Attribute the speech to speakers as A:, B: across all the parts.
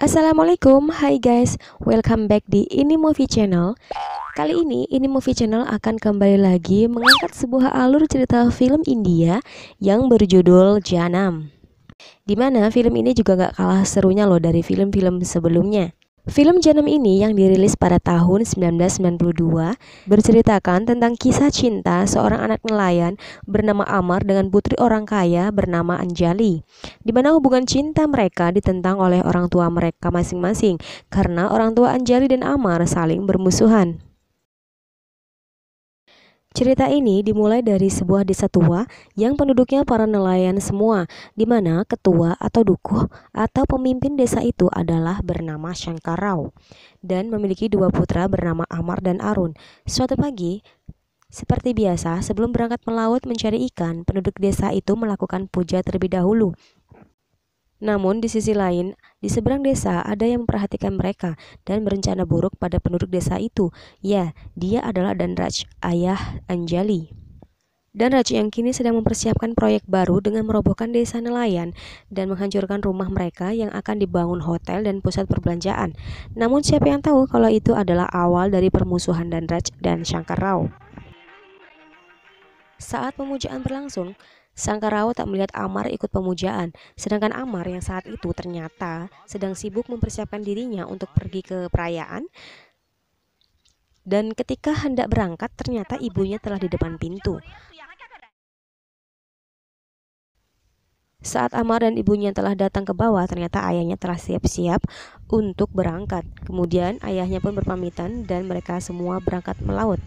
A: Assalamualaikum, hai guys, welcome back di Ini Movie Channel. Kali ini Movie Channel akan kembali lagi mengangkat sebuah alur cerita film India yang berjudul Janam. Dimana film ini juga gak kalah serunya loh dari film-film sebelumnya. Film Janam ini yang dirilis pada tahun 1992 berceritakan tentang kisah cinta seorang anak nelayan bernama Amar dengan putri orang kaya bernama Anjali, di mana hubungan cinta mereka ditentang oleh orang tua mereka masing-masing karena orang tua Anjali dan Amar saling bermusuhan. Cerita ini dimulai dari sebuah desa tua yang penduduknya para nelayan semua, di mana ketua atau dukuh atau pemimpin desa itu adalah bernama Shankarao dan memiliki dua putra bernama Amar dan Arun. Suatu pagi, seperti biasa, sebelum berangkat melaut mencari ikan, penduduk desa itu melakukan puja terlebih dahulu. Namun di sisi lain, di seberang desa ada yang memperhatikan mereka dan berencana buruk pada penduduk desa itu. Ya, dia adalah Danraj, ayah Anjali. Danraj yang kini sedang mempersiapkan proyek baru dengan merobohkan desa nelayan dan menghancurkan rumah mereka yang akan dibangun hotel dan pusat perbelanjaan. Namun siapa yang tahu kalau itu adalah awal dari permusuhan Danraj dan Shankarao. Saat pemujaan berlangsung, Sangkarao tak melihat Amar ikut pemujaan, sedangkan Amar yang saat itu ternyata sedang sibuk mempersiapkan dirinya untuk pergi ke perayaan. Dan ketika hendak berangkat, ternyata ibunya telah di depan pintu. Saat Amar dan ibunya telah datang ke bawah, ternyata ayahnya telah siap-siap untuk berangkat. Kemudian ayahnya pun berpamitan dan mereka semua berangkat melaut.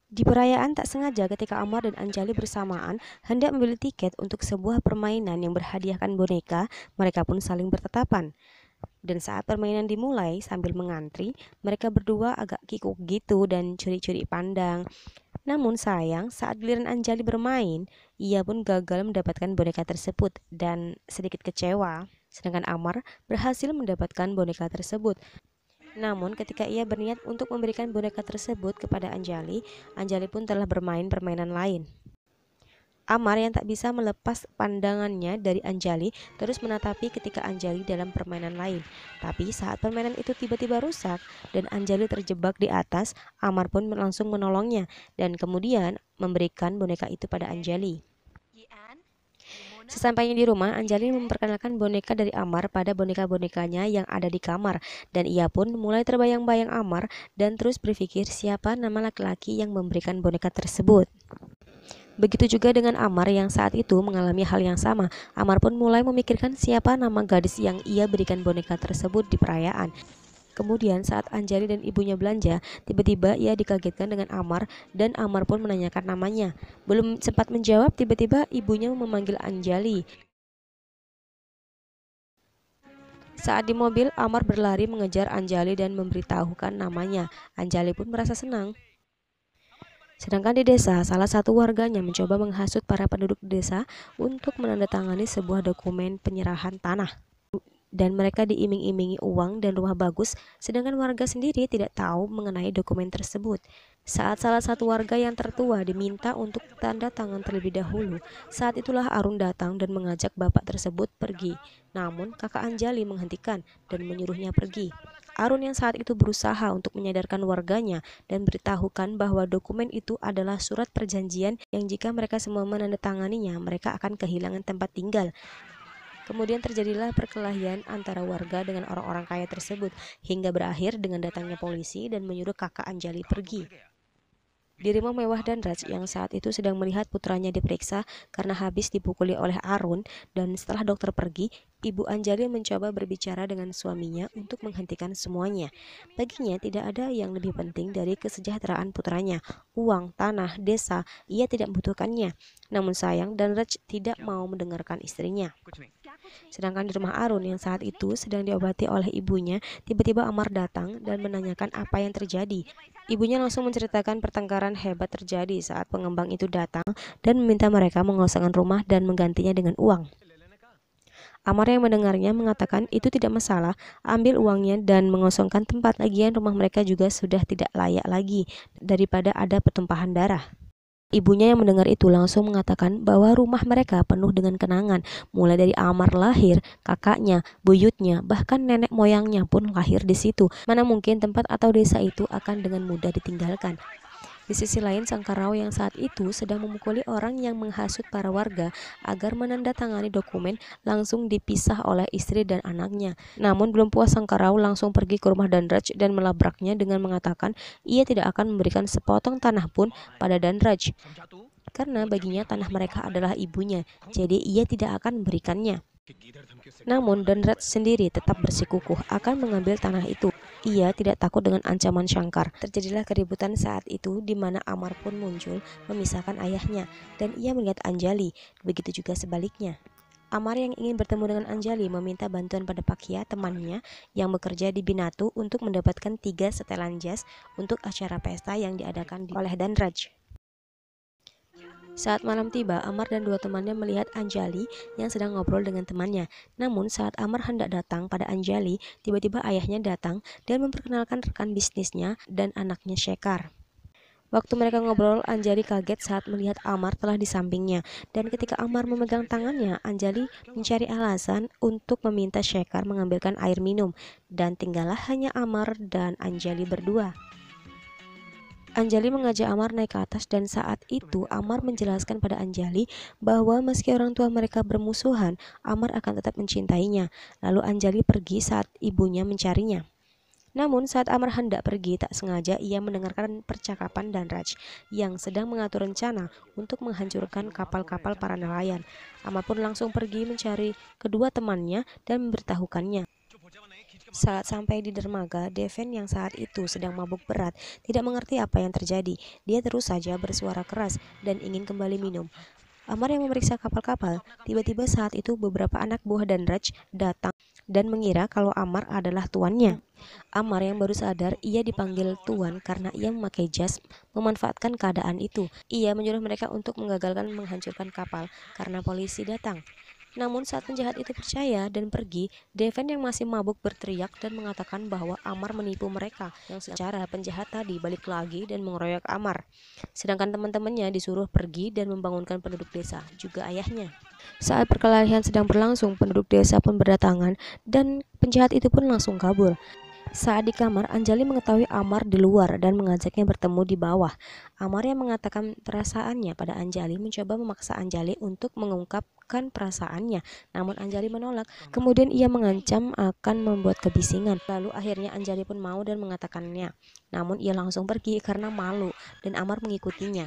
A: Di perayaan tak sengaja ketika Amar dan Anjali bersamaan hendak membeli tiket untuk sebuah permainan yang berhadiahkan boneka, mereka pun saling bertatapan. Dan saat permainan dimulai sambil mengantri, mereka berdua agak kikuk gitu dan curi-curi pandang. Namun sayang, saat giliran Anjali bermain, ia pun gagal mendapatkan boneka tersebut dan sedikit kecewa. Sedangkan Amar berhasil mendapatkan boneka tersebut. Namun ketika ia berniat untuk memberikan boneka tersebut kepada Anjali, Anjali pun telah bermain permainan lain. Amar yang tak bisa melepas pandangannya dari Anjali terus menatapi ketika Anjali dalam permainan lain. Tapi saat permainan itu tiba-tiba rusak dan Anjali terjebak di atas, Amar pun langsung menolongnya dan kemudian memberikan boneka itu pada Anjali. Sesampainya di rumah, Anjali memperkenalkan boneka dari Amar pada boneka-bonekanya yang ada di kamar, dan ia pun mulai terbayang-bayang Amar dan terus berpikir siapa nama laki-laki yang memberikan boneka tersebut. Begitu juga dengan Amar yang saat itu mengalami hal yang sama. Amar pun mulai memikirkan siapa nama gadis yang ia berikan boneka tersebut di perayaan. Kemudian saat Anjali dan ibunya belanja, tiba-tiba ia dikagetkan dengan Amar dan Amar pun menanyakan namanya. Belum sempat menjawab, tiba-tiba ibunya memanggil Anjali. Saat di mobil, Amar berlari mengejar Anjali dan memberitahukan namanya. Anjali pun merasa senang. Sedangkan di desa, salah satu warganya mencoba menghasut para penduduk desa untuk menandatangani sebuah dokumen penyerahan tanah. Dan mereka diiming-imingi uang dan rumah bagus, sedangkan warga sendiri tidak tahu mengenai dokumen tersebut. Saat salah satu warga yang tertua diminta untuk tanda tangan terlebih dahulu, saat itulah Arun datang dan mengajak bapak tersebut pergi. Namun kakak Anjali menghentikan dan menyuruhnya pergi. Arun yang saat itu berusaha untuk menyadarkan warganya dan beritahukan bahwa dokumen itu adalah surat perjanjian yang jika mereka semua menandatanganinya, mereka akan kehilangan tempat tinggal. Kemudian terjadilah perkelahian antara warga dengan orang-orang kaya tersebut hingga berakhir dengan datangnya polisi dan menyuruh kakak Anjali pergi. Di rumah mewah Danraj yang saat itu sedang melihat putranya diperiksa karena habis dipukuli oleh Arun, dan setelah dokter pergi, ibu Anjali mencoba berbicara dengan suaminya untuk menghentikan semuanya. Baginya tidak ada yang lebih penting dari kesejahteraan putranya. Uang, tanah, desa, ia tidak membutuhkannya. Namun sayang, Danraj tidak mau mendengarkan istrinya. Sedangkan di rumah Arun yang saat itu sedang diobati oleh ibunya, tiba-tiba Amar datang dan menanyakan apa yang terjadi. Ibunya langsung menceritakan pertengkaran hebat terjadi saat pengembang itu datang dan meminta mereka mengosongkan rumah dan menggantinya dengan uang. Amar yang mendengarnya mengatakan itu tidak masalah, ambil uangnya dan mengosongkan tempat, lagian rumah mereka juga sudah tidak layak lagi daripada ada pertumpahan darah. Ibunya yang mendengar itu langsung mengatakan bahwa rumah mereka penuh dengan kenangan, mulai dari Amar lahir, kakaknya, buyutnya, bahkan nenek moyangnya pun lahir di situ. Mana mungkin tempat atau desa itu akan dengan mudah ditinggalkan. Di sisi lain, Sangkarao yang saat itu sedang memukuli orang yang menghasut para warga agar menandatangani dokumen langsung dipisah oleh istri dan anaknya. Namun belum puas, Sangkarao langsung pergi ke rumah Danraj dan melabraknya dengan mengatakan ia tidak akan memberikan sepotong tanah pun pada Danraj, karena baginya tanah mereka adalah ibunya, jadi ia tidak akan memberikannya. Namun Danraj sendiri tetap bersikukuh akan mengambil tanah itu. Ia tidak takut dengan ancaman Shankar. Terjadilah keributan saat itu di mana Amar pun muncul memisahkan ayahnya dan ia melihat Anjali. Begitu juga sebaliknya. Amar yang ingin bertemu dengan Anjali meminta bantuan pada Pakya, temannya yang bekerja di Binatu, untuk mendapatkan 3 setelan jas untuk acara pesta yang diadakan oleh Danraj. Saat malam tiba, Amar dan 2 temannya melihat Anjali yang sedang ngobrol dengan temannya. Namun saat Amar hendak datang pada Anjali, tiba-tiba ayahnya datang dan memperkenalkan rekan bisnisnya dan anaknya Shekhar. Waktu mereka ngobrol, Anjali kaget saat melihat Amar telah di sampingnya. Dan ketika Amar memegang tangannya, Anjali mencari alasan untuk meminta Shekhar mengambilkan air minum. Dan tinggallah hanya Amar dan Anjali berdua. Anjali mengajak Amar naik ke atas dan saat itu Amar menjelaskan pada Anjali bahwa meski orang tua mereka bermusuhan, Amar akan tetap mencintainya. Lalu Anjali pergi saat ibunya mencarinya. Namun saat Amar hendak pergi, tak sengaja ia mendengarkan percakapan Danraj yang sedang mengatur rencana untuk menghancurkan kapal-kapal para nelayan. Amar pun langsung pergi mencari kedua temannya dan memberitahukannya. Saat sampai di dermaga, Deven yang saat itu sedang mabuk berat tidak mengerti apa yang terjadi. Dia terus saja bersuara keras dan ingin kembali minum. Amar yang memeriksa kapal-kapal, tiba-tiba saat itu beberapa anak buah Danraj datang dan mengira kalau Amar adalah tuannya. Amar yang baru sadar ia dipanggil tuan karena ia memakai jas, memanfaatkan keadaan itu. Ia menyuruh mereka untuk menggagalkan menghancurkan kapal karena polisi datang. Namun saat penjahat itu percaya dan pergi, Deven yang masih mabuk berteriak dan mengatakan bahwa Amar menipu mereka. Yang secara penjahat tadi balik lagi dan mengeroyok Amar. Sedangkan teman-temannya disuruh pergi dan membangunkan penduduk desa, juga ayahnya. Saat perkelahian sedang berlangsung, penduduk desa pun berdatangan dan penjahat itu pun langsung kabur. Saat di kamar, Anjali mengetahui Amar di luar dan mengajaknya bertemu di bawah. Amar yang mengatakan perasaannya pada Anjali mencoba memaksa Anjali untuk mengungkapkan perasaannya, namun Anjali menolak. Kemudian ia mengancam akan membuat kebisingan. Lalu akhirnya Anjali pun mau dan mengatakannya. Namun ia langsung pergi karena malu dan Amar mengikutinya.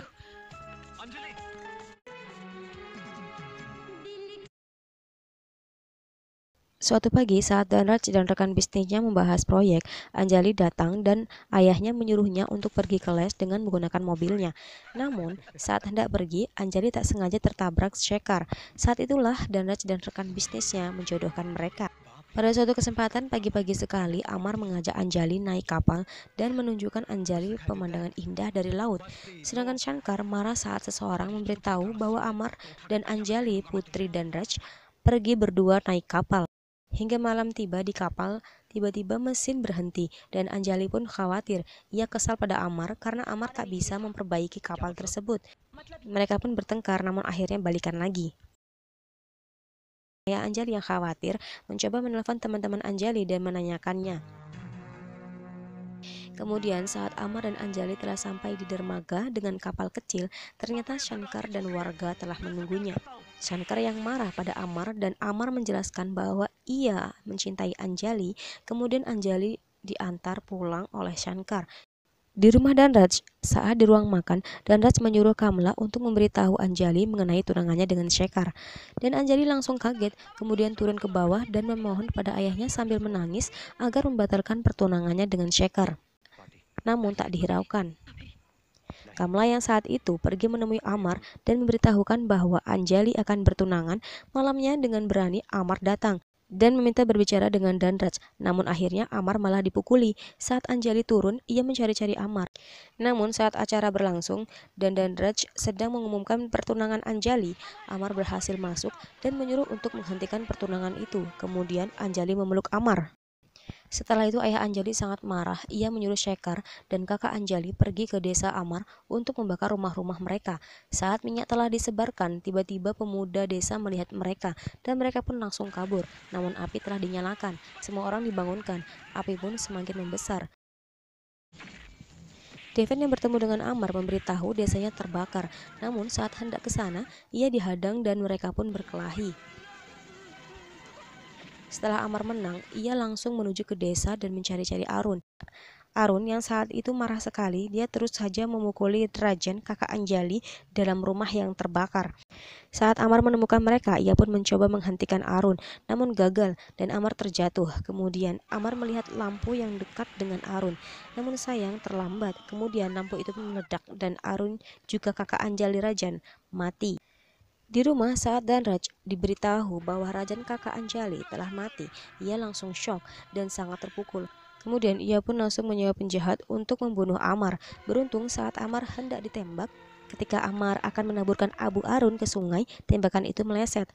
A: Suatu pagi saat Danraj dan rekan bisnisnya membahas proyek, Anjali datang dan ayahnya menyuruhnya untuk pergi ke les dengan menggunakan mobilnya. Namun saat hendak pergi, Anjali tak sengaja tertabrak Shekhar. Saat itulah Danraj dan rekan bisnisnya menjodohkan mereka. Pada suatu kesempatan pagi-pagi sekali, Amar mengajak Anjali naik kapal dan menunjukkan Anjali pemandangan indah dari laut. Sedangkan Shankar marah saat seseorang memberitahu bahwa Amar dan Anjali, putri Danraj, pergi berdua naik kapal. Hingga malam tiba di kapal, tiba-tiba mesin berhenti dan Anjali pun khawatir. Ia kesal pada Amar karena Amar tak bisa memperbaiki kapal tersebut. Mereka pun bertengkar namun akhirnya balikan lagi. Ayah Anjali yang khawatir mencoba menelpon teman-teman Anjali dan menanyakannya. Kemudian saat Amar dan Anjali telah sampai di dermaga dengan kapal kecil, ternyata Shankar dan warga telah menunggunya. Shankar yang marah pada Amar dan Amar menjelaskan bahwa ia mencintai Anjali. Kemudian Anjali diantar pulang oleh Shankar. Di rumah Danraj, saat di ruang makan, Danraj menyuruh Kamla untuk memberitahu Anjali mengenai tunangannya dengan Shekhar. Dan Anjali langsung kaget, kemudian turun ke bawah dan memohon pada ayahnya sambil menangis agar membatalkan pertunangannya dengan Shekhar. Namun tak dihiraukan. Kamla yang saat itu pergi menemui Amar dan memberitahukan bahwa Anjali akan bertunangan. Malamnya dengan berani Amar datang dan meminta berbicara dengan Danraj. Namun akhirnya Amar malah dipukuli. Saat Anjali turun, ia mencari-cari Amar. Namun saat acara berlangsung dan Danraj sedang mengumumkan pertunangan Anjali, Amar berhasil masuk dan menyuruh untuk menghentikan pertunangan itu. Kemudian Anjali memeluk Amar. Setelah itu ayah Anjali sangat marah. Ia menyuruh Shekhar dan kakak Anjali pergi ke desa Amar untuk membakar rumah-rumah mereka. Saat minyak telah disebarkan, tiba-tiba pemuda desa melihat mereka dan mereka pun langsung kabur. Namun api telah dinyalakan. Semua orang dibangunkan. Api pun semakin membesar. Devin yang bertemu dengan Amar memberitahu desanya terbakar. Namun saat hendak ke sana, ia dihadang dan mereka pun berkelahi. Setelah Amar menang, ia langsung menuju ke desa dan mencari-cari Arun. Arun yang saat itu marah sekali, dia terus saja memukuli Rajan, kakak Anjali, dalam rumah yang terbakar. Saat Amar menemukan mereka, ia pun mencoba menghentikan Arun, namun gagal dan Amar terjatuh. Kemudian Amar melihat lampu yang dekat dengan Arun, namun sayang terlambat. Kemudian lampu itu pun meledak dan Arun juga kakak Anjali Rajan mati. Di rumah saat Danraj diberitahu bahwa Rajan kakak Anjali telah mati, ia langsung shock dan sangat terpukul. Kemudian ia pun langsung menyewa penjahat untuk membunuh Amar. Beruntung saat Amar hendak ditembak, ketika Amar akan menaburkan abu Arun ke sungai, tembakan itu meleset.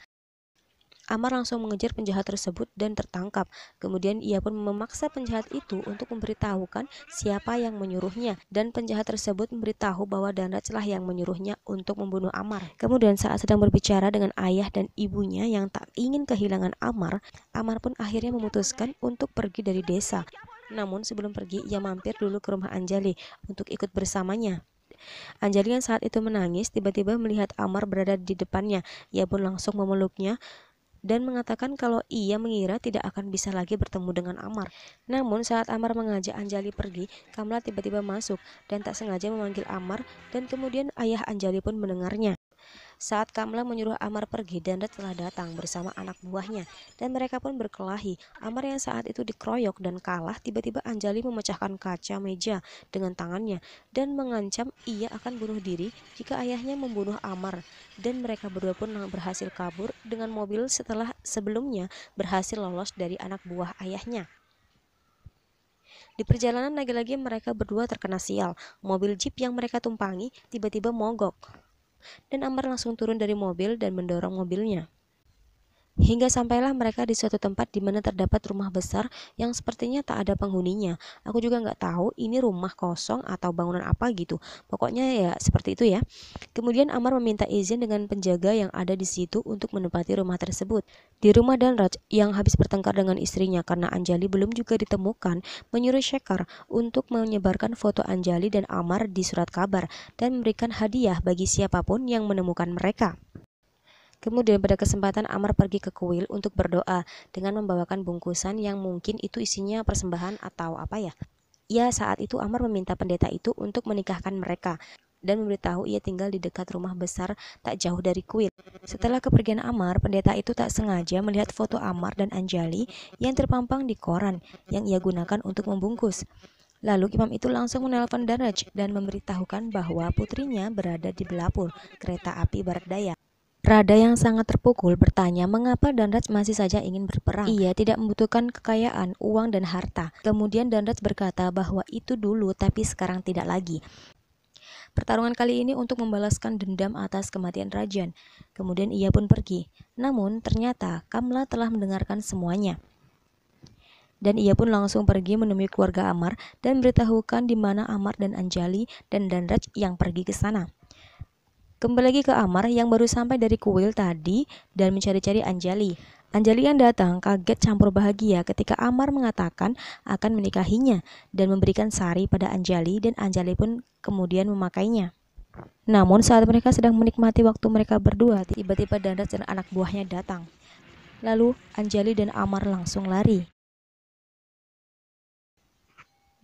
A: Amar langsung mengejar penjahat tersebut dan tertangkap. Kemudian ia pun memaksa penjahat itu untuk memberitahukan siapa yang menyuruhnya. Dan penjahat tersebut memberitahu bahwa Danraj lah yang menyuruhnya untuk membunuh Amar. Kemudian saat sedang berbicara dengan ayah dan ibunya yang tak ingin kehilangan Amar, Amar pun akhirnya memutuskan untuk pergi dari desa. Namun sebelum pergi, ia mampir dulu ke rumah Anjali untuk ikut bersamanya. Anjali yang saat itu menangis tiba-tiba melihat Amar berada di depannya. Ia pun langsung memeluknya dan mengatakan kalau ia mengira tidak akan bisa lagi bertemu dengan Amar. Namun saat Amar mengajak Anjali pergi, Kamla tiba-tiba masuk dan tak sengaja memanggil Amar dan kemudian ayah Anjali pun mendengarnya. Saat Kamla menyuruh Amar pergi, Danraj telah datang bersama anak buahnya dan mereka pun berkelahi. Amar yang saat itu dikeroyok dan kalah, tiba-tiba Anjali memecahkan kaca meja dengan tangannya dan mengancam ia akan bunuh diri jika ayahnya membunuh Amar. Dan mereka berdua pun berhasil kabur dengan mobil setelah sebelumnya berhasil lolos dari anak buah ayahnya. Di perjalanan lagi-lagi mereka berdua terkena sial. Mobil jeep yang mereka tumpangi tiba-tiba mogok. Dan Amar langsung turun dari mobil dan mendorong mobilnya. Hingga sampailah mereka di suatu tempat di mana terdapat rumah besar yang sepertinya tak ada penghuninya. Aku juga nggak tahu ini rumah kosong atau bangunan apa gitu. Pokoknya ya seperti itu ya. Kemudian Amar meminta izin dengan penjaga yang ada di situ untuk menempati rumah tersebut. Di rumah Danraj yang habis bertengkar dengan istrinya karena Anjali belum juga ditemukan, menyuruh Shekhar untuk menyebarkan foto Anjali dan Amar di surat kabar dan memberikan hadiah bagi siapapun yang menemukan mereka. Kemudian pada kesempatan Amar pergi ke kuil untuk berdoa dengan membawakan bungkusan yang mungkin itu isinya persembahan atau apa ya. Ya saat itu Amar meminta pendeta itu untuk menikahkan mereka dan memberitahu ia tinggal di dekat rumah besar tak jauh dari kuil. Setelah kepergian Amar, pendeta itu tak sengaja melihat foto Amar dan Anjali yang terpampang di koran yang ia gunakan untuk membungkus. Lalu imam itu langsung menelpon Danraj dan memberitahukan bahwa putrinya berada di Belapur, kereta api barat daya. Rada yang sangat terpukul bertanya mengapa Danraj masih saja ingin berperang. Ia tidak membutuhkan kekayaan, uang dan harta. Kemudian Danraj berkata bahwa itu dulu tapi sekarang tidak lagi. Pertarungan kali ini untuk membalaskan dendam atas kematian Rajan. Kemudian ia pun pergi. Namun ternyata Kamla telah mendengarkan semuanya. Dan ia pun langsung pergi menemui keluarga Amar dan memberitahukan di mana Amar dan Anjali dan Danraj yang pergi ke sana. Kembali lagi ke Amar yang baru sampai dari kuil tadi dan mencari-cari Anjali. Anjali yang datang kaget campur bahagia ketika Amar mengatakan akan menikahinya dan memberikan sari pada Anjali dan Anjali pun kemudian memakainya. Namun saat mereka sedang menikmati waktu mereka berdua, tiba-tiba Danraj dan anak buahnya datang. Lalu Anjali dan Amar langsung lari.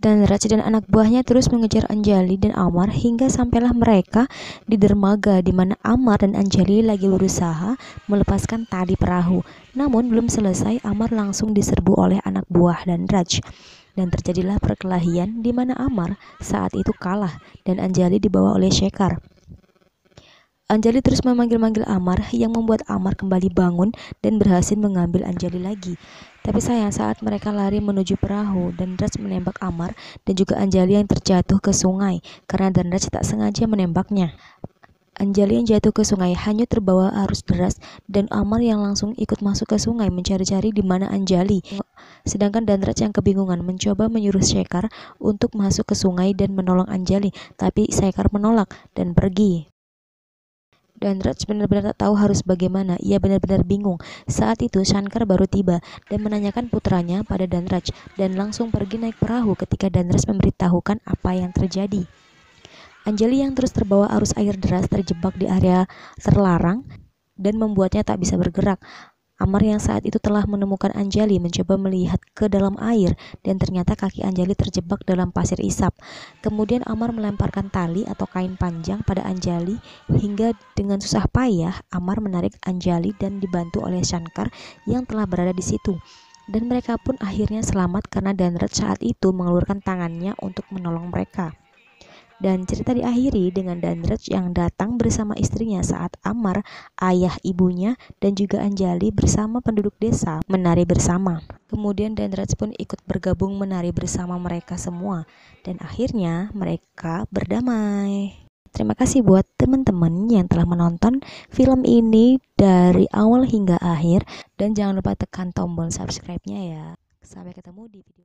A: Danraj dan anak buahnya terus mengejar Anjali dan Amar hingga sampailah mereka di dermaga di mana Amar dan Anjali lagi berusaha melepaskan tali perahu. Namun belum selesai, Amar langsung diserbu oleh anak buah Danraj. Dan terjadilah perkelahian di mana Amar saat itu kalah dan Anjali dibawa oleh Shekhar. Anjali terus memanggil-manggil Amar yang membuat Amar kembali bangun dan berhasil mengambil Anjali lagi. Tapi sayang saat mereka lari menuju perahu, Danraj menembak Amar dan juga Anjali yang terjatuh ke sungai karena Danraj tak sengaja menembaknya. Anjali yang jatuh ke sungai hanyut terbawa arus deras dan Amar yang langsung ikut masuk ke sungai mencari-cari di mana Anjali. Sedangkan Danraj yang kebingungan mencoba menyuruh Sekar untuk masuk ke sungai dan menolong Anjali, tapi Sekar menolak dan pergi. Danraj benar-benar tak tahu harus bagaimana, ia benar-benar bingung. Saat itu Shankar baru tiba dan menanyakan putranya pada Danraj dan langsung pergi naik perahu ketika Danraj memberitahukan apa yang terjadi. Anjali yang terus terbawa arus air deras terjebak di area terlarang dan membuatnya tak bisa bergerak. Amar yang saat itu telah menemukan Anjali mencoba melihat ke dalam air dan ternyata kaki Anjali terjebak dalam pasir isap. Kemudian Amar melemparkan tali atau kain panjang pada Anjali hingga dengan susah payah Amar menarik Anjali dan dibantu oleh Shankar yang telah berada di situ. Dan mereka pun akhirnya selamat karena Danraj saat itu mengeluarkan tangannya untuk menolong mereka. Dan cerita diakhiri dengan Danraj yang datang bersama istrinya saat Amar, ayah ibunya, dan juga Anjali bersama penduduk desa menari bersama. Kemudian Danraj pun ikut bergabung menari bersama mereka semua. Dan akhirnya mereka berdamai. Terima kasih buat teman-teman yang telah menonton film ini dari awal hingga akhir. Dan jangan lupa tekan tombol subscribe-nya ya. Sampai ketemu di video